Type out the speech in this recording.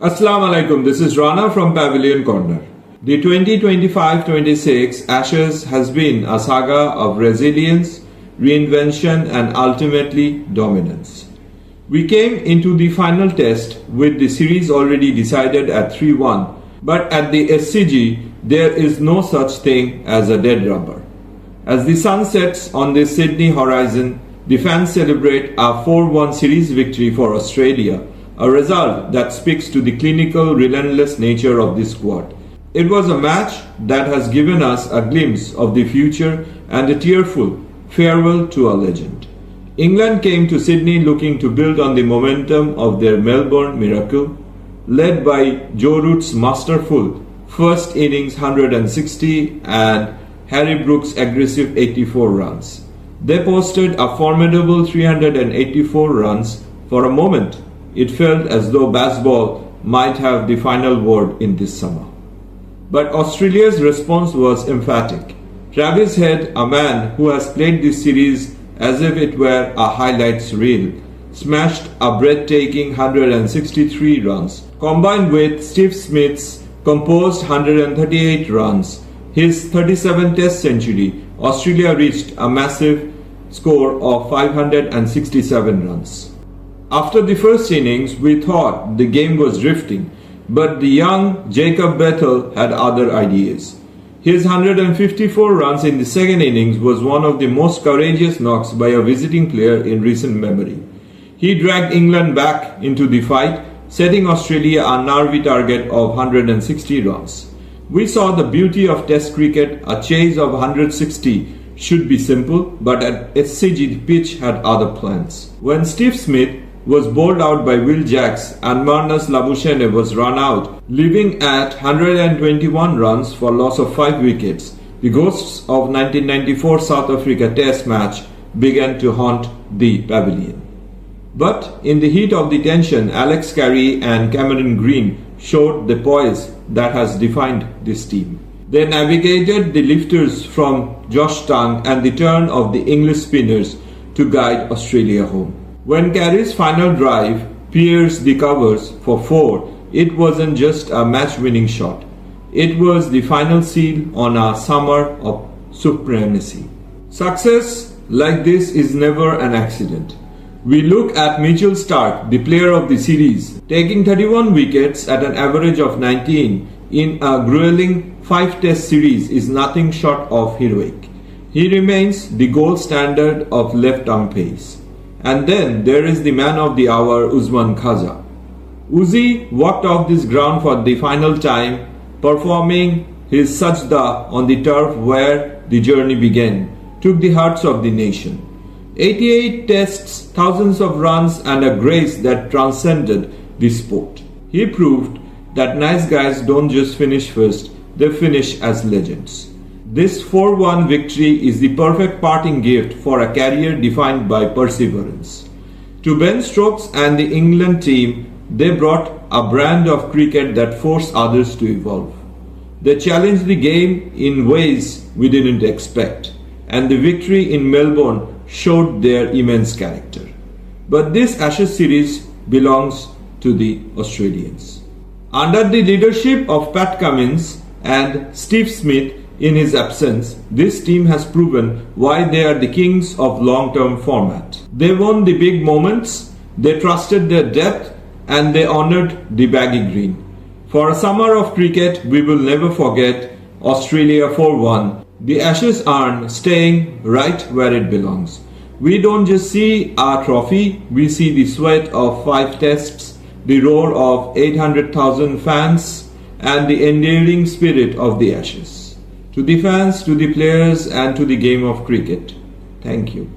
Assalamu alaikum, this is Rana from Pavilion Corner. The 2025-26 Ashes has been a saga of resilience, reinvention and ultimately dominance. We came into the final test with the series already decided at 3-1, but at the SCG there is no such thing as a dead rubber. As the sun sets on the Sydney horizon, the fans celebrate a 4-1 series victory for Australia, a result that speaks to the clinical, relentless nature of this squad. It was a match that has given us a glimpse of the future and a tearful farewell to a legend. England came to Sydney looking to build on the momentum of their Melbourne miracle, led by Joe Root's masterful first innings 160 and Harry Brook's aggressive 84 runs. They posted a formidable 384 runs. For a moment, it felt as though baseball might have the final word in this summer. But Australia's response was emphatic. Travis Head, a man who has played this series as if it were a highlights reel, smashed a breathtaking 163 runs. Combined with Steve Smith's composed 138 runs, his 37th Test century, Australia reached a massive score of 567 runs. After the first innings, we thought the game was drifting, but the young Jacob Bethel had other ideas. His 154 runs in the second innings was one of the most courageous knocks by a visiting player in recent memory. He dragged England back into the fight, setting Australia a nervy target of 160 runs. We saw the beauty of Test cricket. A chase of 160 should be simple, but at SCG the pitch had other plans. When Steve Smith was bowled out by Will Jacks and Marnus Labuschagne was run out, leaving at 121 runs for loss of 5 wickets, the ghosts of 1994 South Africa Test match began to haunt the Pavilion. But in the heat of the tension, Alex Carey and Cameron Green showed the poise that has defined this team. They navigated the lifters from Josh Tongue and the turn of the English spinners to guide Australia home. When Carey's final drive pierced the covers for 4, it wasn't just a match-winning shot. It was the final seal on a summer of supremacy. Success like this is never an accident. We look at Mitchell Starc, the player of the series, taking 31 wickets at an average of 19 in a grueling 5-test series is nothing short of heroic. He remains the gold standard of left-arm pace. And then there is the man of the hour, Usman Khaja. Uzi walked off this ground for the final time, performing his sajda on the turf where the journey began, took the hearts of the nation. 88 tests, thousands of runs and a grace that transcended the sport. He proved that nice guys don't just finish first, they finish as legends. This 4-1 victory is the perfect parting gift for a career defined by perseverance. To Ben Stokes and the England team, they brought a brand of cricket that forced others to evolve. They challenged the game in ways we didn't expect, and the victory in Melbourne showed their immense character. But this Ashes series belongs to the Australians. Under the leadership of Pat Cummins and Steve Smith in his absence, this team has proven why they are the kings of long-term format. They won the big moments, they trusted their depth, and they honoured the baggy green. For a summer of cricket, we will never forget Australia 4-1. The Ashes earned staying right where it belongs. We don't just see our trophy, we see the sweat of 5 tests, the roar of 800,000 fans, and the endearing spirit of the Ashes. To the fans, to the players, and to the game of cricket, thank you.